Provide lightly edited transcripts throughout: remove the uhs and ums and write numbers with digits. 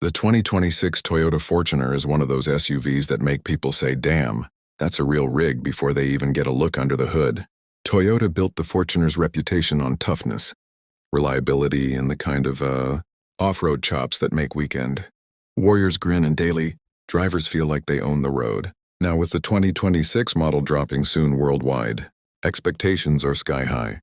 The 2026 Toyota Fortuner is one of those SUVs that make people say, damn, that's a real rig before they even get a look under the hood. Toyota built the Fortuner's reputation on toughness, reliability, and the kind of, off-road chops that make weekend warriors grin and daily drivers feel like they own the road. Now with the 2026 model dropping soon worldwide, expectations are sky high.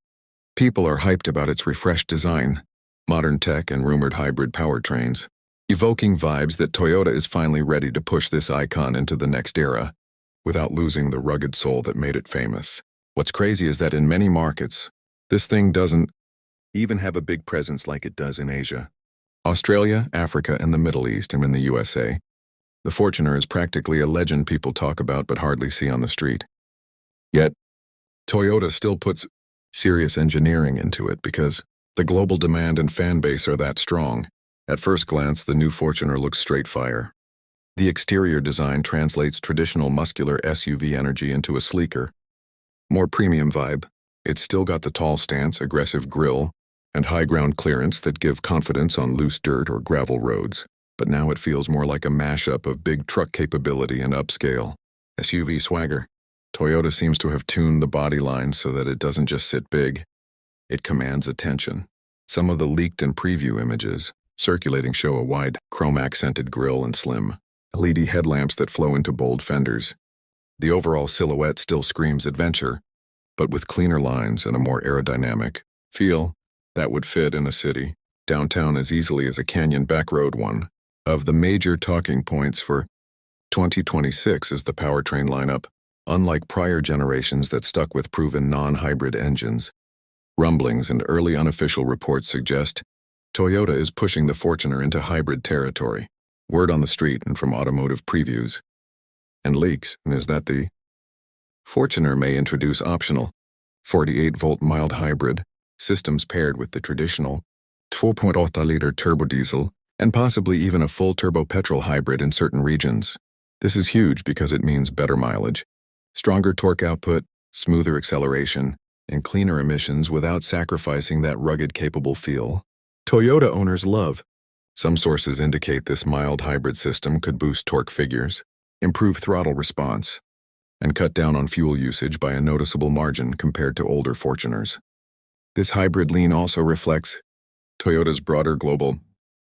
People are hyped about its refreshed design, modern tech, and rumored hybrid powertrains, evoking vibes that Toyota is finally ready to push this icon into the next era, without losing the rugged soul that made it famous. What's crazy is that in many markets, this thing doesn't even have a big presence like it does in Asia, Australia, Africa, and the Middle East, and in the USA. The Fortuner is practically a legend people talk about but hardly see on the street. Yet, Toyota still puts serious engineering into it because the global demand and fan base are that strong. At first glance, the new Fortuner looks straight fire. The exterior design translates traditional muscular SUV energy into a sleeker, more premium vibe. It's still got the tall stance, aggressive grille, and high ground clearance that give confidence on loose dirt or gravel roads. But now it feels more like a mashup of big truck capability and upscale SUV swagger. Toyota seems to have tuned the body line so that it doesn't just sit big, it commands attention. Some of the leaked and preview images circulating show a wide, chrome-accented grille and slim LED headlamps that flow into bold fenders. The overall silhouette still screams adventure, but with cleaner lines and a more aerodynamic feel that would fit in a city downtown as easily as a canyon backroad. One of the major talking points for 2026 is the powertrain lineup. Unlike prior generations that stuck with proven non-hybrid engines, rumblings and early unofficial reports suggest Toyota is pushing the Fortuner into hybrid territory. Word on the street and from automotive previews and leaks is that the Fortuner may introduce optional 48-volt mild hybrid systems paired with the traditional 2.8-liter turbo diesel and possibly even a full turbo petrol hybrid in certain regions. This is huge because it means better mileage, stronger torque output, smoother acceleration, and cleaner emissions without sacrificing that rugged, capable feel Toyota owners love. Some sources indicate this mild hybrid system could boost torque figures, improve throttle response, and cut down on fuel usage by a noticeable margin compared to older Fortuners. This hybrid lean also reflects Toyota's broader global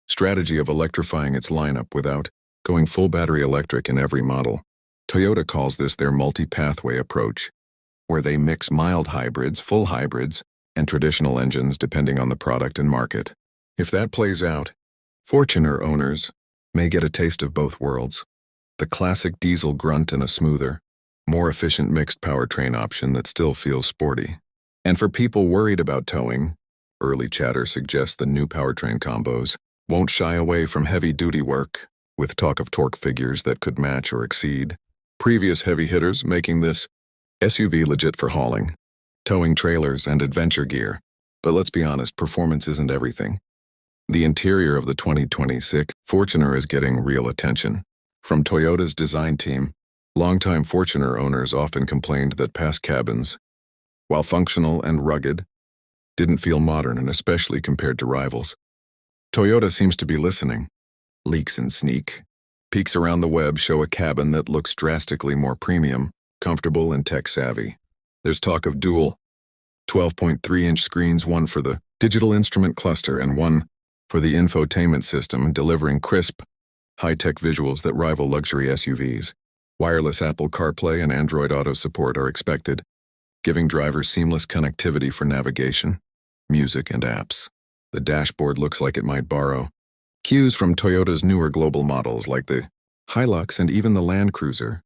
strategy of electrifying its lineup without going full battery electric in every model. Toyota calls this their multi-pathway approach, where they mix mild hybrids, full hybrids, and traditional engines depending on the product and market. If that plays out, Fortuner owners may get a taste of both worlds, the classic diesel grunt and a smoother, more efficient mixed powertrain option that still feels sporty. And for people worried about towing, early chatter suggests the new powertrain combos won't shy away from heavy-duty work, with talk of torque figures that could match or exceed previous heavy hitters, making this SUV legit for hauling, towing trailers, and adventure gear. But let's be honest, performance isn't everything. The interior of the 2026 Fortuner is getting real attention. From Toyota's design team, longtime Fortuner owners often complained that past cabins, while functional and rugged, didn't feel modern, and especially compared to rivals. Toyota seems to be listening. Leaks and sneak peeks around the web show a cabin that looks drastically more premium, comfortable, and tech-savvy. There's talk of dual 12.3-inch screens, one for the digital instrument cluster and one for the infotainment system, delivering crisp, high-tech visuals that rival luxury SUVs. Wireless Apple CarPlay and Android Auto support are expected, giving drivers seamless connectivity for navigation, music, and apps. The dashboard looks like it might borrow cues from Toyota's newer global models like the Hilux and even the Land Cruiser,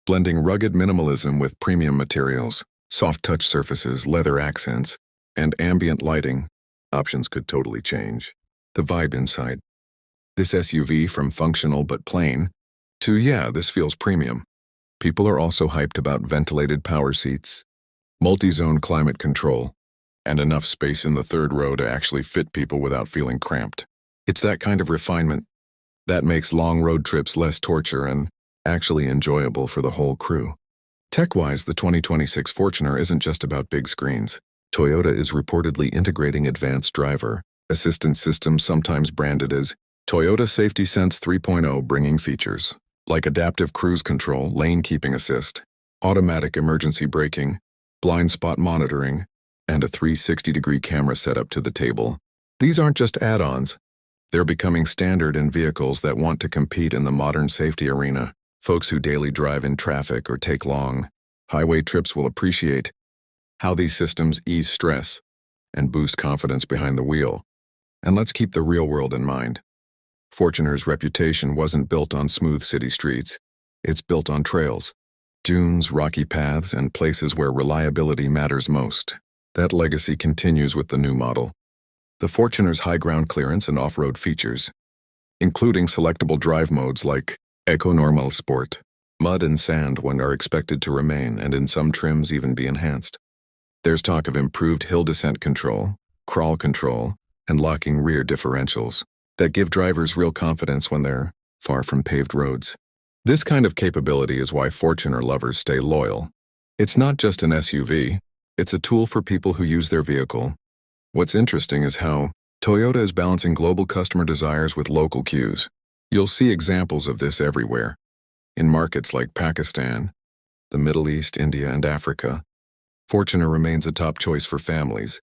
blending rugged minimalism with premium materials, soft touch surfaces, leather accents, and ambient lighting. Options could totally change the vibe inside. This SUV from functional but plain to, yeah, this feels premium. People are also hyped about ventilated power seats, multi-zone climate control, and enough space in the third row to actually fit people without feeling cramped. It's that kind of refinement that makes long road trips less torture and actually enjoyable for the whole crew. Tech-wise, the 2026 Fortuner isn't just about big screens. Toyota is reportedly integrating advanced driver assistance systems, sometimes branded as Toyota Safety Sense 3.0 bringing features like adaptive cruise control, lane keeping assist, automatic emergency braking, blind spot monitoring, and a 360-degree camera setup to the table. These aren't just add-ons. They're becoming standard in vehicles that want to compete in the modern safety arena. Folks who daily drive in traffic or take long highway trips will appreciate how these systems ease stress and boost confidence behind the wheel. And let's keep the real world in mind. Fortuner's reputation wasn't built on smooth city streets. It's built on trails, dunes, rocky paths, and places where reliability matters most. That legacy continues with the new model. The Fortuner's high ground clearance and off-road features, including selectable drive modes like Eco Normal Sport, mud and sand one are expected to remain and in some trims even be enhanced. There's talk of improved hill descent control, crawl control, and locking rear differentials that give drivers real confidence when they're far from paved roads. This kind of capability is why Fortuner lovers stay loyal. It's not just an SUV, it's a tool for people who use their vehicle. What's interesting is how Toyota is balancing global customer desires with local cues. You'll see examples of this everywhere. In markets like Pakistan, the Middle East, India, and Africa, Fortuner remains a top choice for families,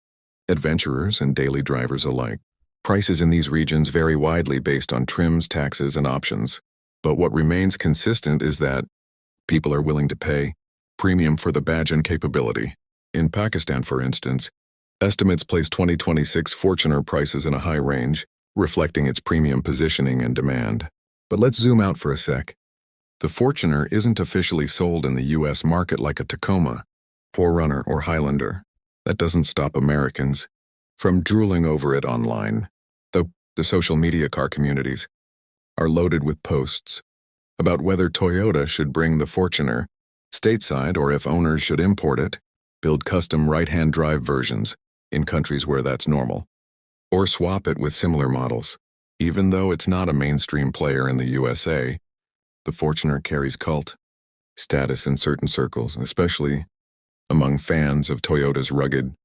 adventurers, and daily drivers alike. Prices in these regions vary widely based on trims, taxes, and options. But what remains consistent is that people are willing to pay premium for the badge and capability. In Pakistan, for instance, estimates place 2026 Fortuner prices in a high range, reflecting its premium positioning and demand. But let's zoom out for a sec. The Fortuner isn't officially sold in the US market like a Tacoma, 4Runner, or Highlander. That doesn't stop Americans from drooling over it online. Though the social media car communities are loaded with posts about whether Toyota should bring the Fortuner stateside or if owners should import it, build custom right-hand drive versions in countries where that's normal, or swap it with similar models. Even though it's not a mainstream player in the USA, the Fortuner carries cult status in certain circles, especially among fans of Toyota's rugged,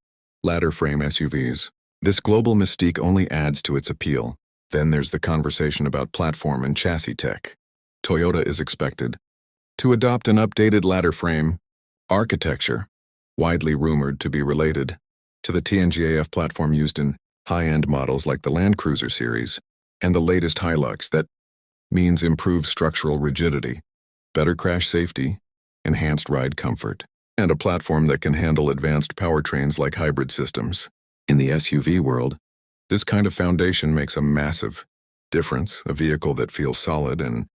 ladder-frame SUVs. This global mystique only adds to its appeal. Then there's the conversation about platform and chassis tech. Toyota is expected to adopt an updated ladder frame architecture, widely rumored to be related to the TNGAF platform used in high-end models like the Land Cruiser series and the latest Hilux. That means improved structural rigidity, better crash safety, enhanced ride comfort, and a platform that can handle advanced powertrains like hybrid systems. In the SUV world, this kind of foundation makes a massive difference, a vehicle that feels solid and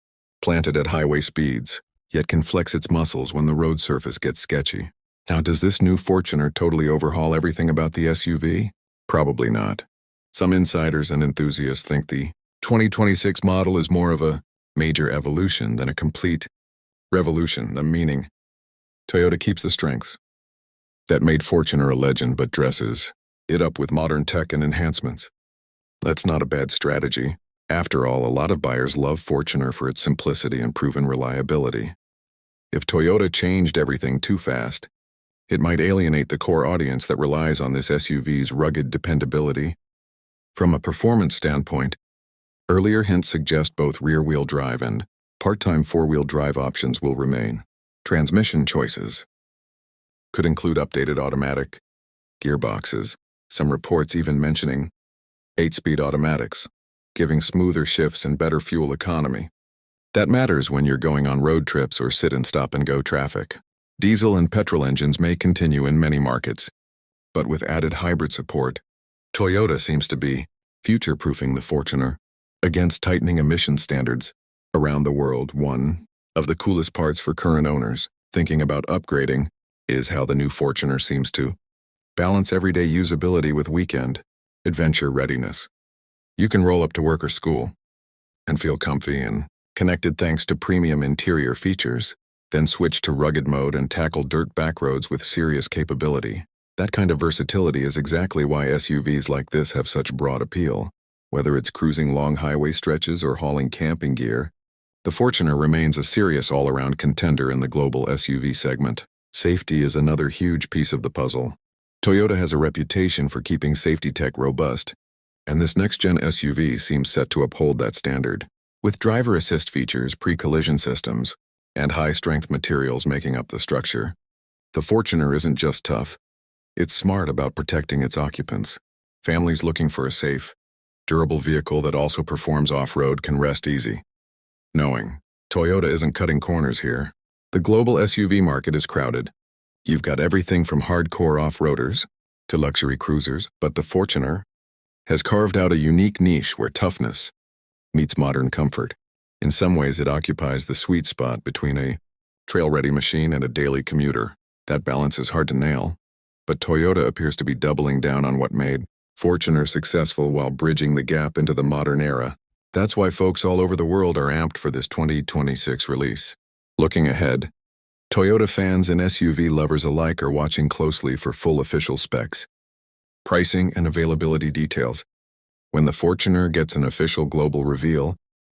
planted at highway speeds, yet can flex its muscles when the road surface gets sketchy. Now, does this new Fortuner totally overhaul everything about the SUV? Probably not. Some insiders and enthusiasts think the 2026 model is more of a major evolution than a complete revolution, the meaning Toyota keeps the strengths that made Fortuner a legend but dresses it up with modern tech and enhancements. That's not a bad strategy. After all, a lot of buyers love Fortuner for its simplicity and proven reliability. If Toyota changed everything too fast, it might alienate the core audience that relies on this SUV's rugged dependability. From a performance standpoint, earlier hints suggest both rear-wheel drive and part-time four-wheel drive options will remain. Transmission choices could include updated automatic gearboxes, some reports even mentioning 8-speed automatics, giving smoother shifts and better fuel economy. That matters when you're going on road trips or sit in stop-and-go traffic. Diesel and petrol engines may continue in many markets, but with added hybrid support, Toyota seems to be future-proofing the Fortuner against tightening emission standards around the world. One of the coolest parts for current owners thinking about upgrading is how the new Fortuner seems to balance everyday usability with weekend adventure readiness. You can roll up to work or school and feel comfy and connected thanks to premium interior features, then switch to rugged mode and tackle dirt back roads with serious capability. That kind of versatility is exactly why SUVs like this have such broad appeal. Whether it's cruising long highway stretches or hauling camping gear, the Fortuner remains a serious all-around contender in the global SUV segment. Safety is another huge piece of the puzzle. Toyota has a reputation for keeping safety tech robust, And this next-gen SUV seems set to uphold that standard. With driver assist features, pre-collision systems, and high-strength materials making up the structure, the Fortuner isn't just tough. It's smart about protecting its occupants. Families looking for a safe, durable vehicle that also performs off-road can rest easy, knowing Toyota isn't cutting corners here. The global SUV market is crowded. You've got everything from hardcore off-roaders to luxury cruisers, but the Fortuner has carved out a unique niche where toughness meets modern comfort. In some ways, it occupies the sweet spot between a trail-ready machine and a daily commuter. That balance is hard to nail, but Toyota appears to be doubling down on what made Fortuner successful while bridging the gap into the modern era. That's why folks all over the world are amped for this 2026 release. Looking ahead, Toyota fans and SUV lovers alike are watching closely for full official specs, pricing, and availability details. When the Fortuner gets an official global reveal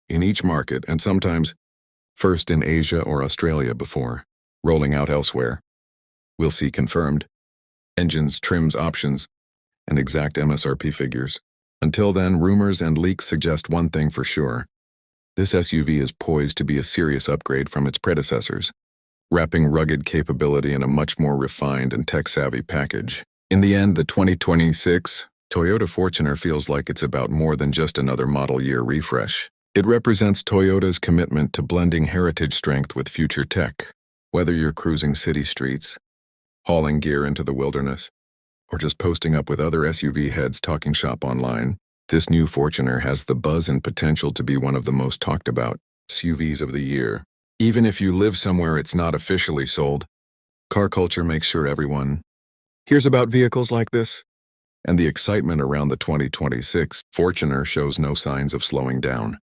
in each market, and sometimes first in Asia or Australia before rolling out elsewhere, we'll see confirmed engines, trims, options, and exact MSRP figures. Until then, rumors and leaks suggest one thing for sure. This SUV is poised to be a serious upgrade from its predecessors, wrapping rugged capability in a much more refined and tech-savvy package. In the end, the 2026 Toyota Fortuner feels like it's about more than just another model year refresh. It represents Toyota's commitment to blending heritage strength with future tech. Whether you're cruising city streets, hauling gear into the wilderness, or just posting up with other SUV heads talking shop online, this new Fortuner has the buzz and potential to be one of the most talked about SUVs of the year. Even if you live somewhere it's not officially sold, car culture makes sure everyone hears about vehicles like this. And the excitement around the 2026 Fortuner shows no signs of slowing down.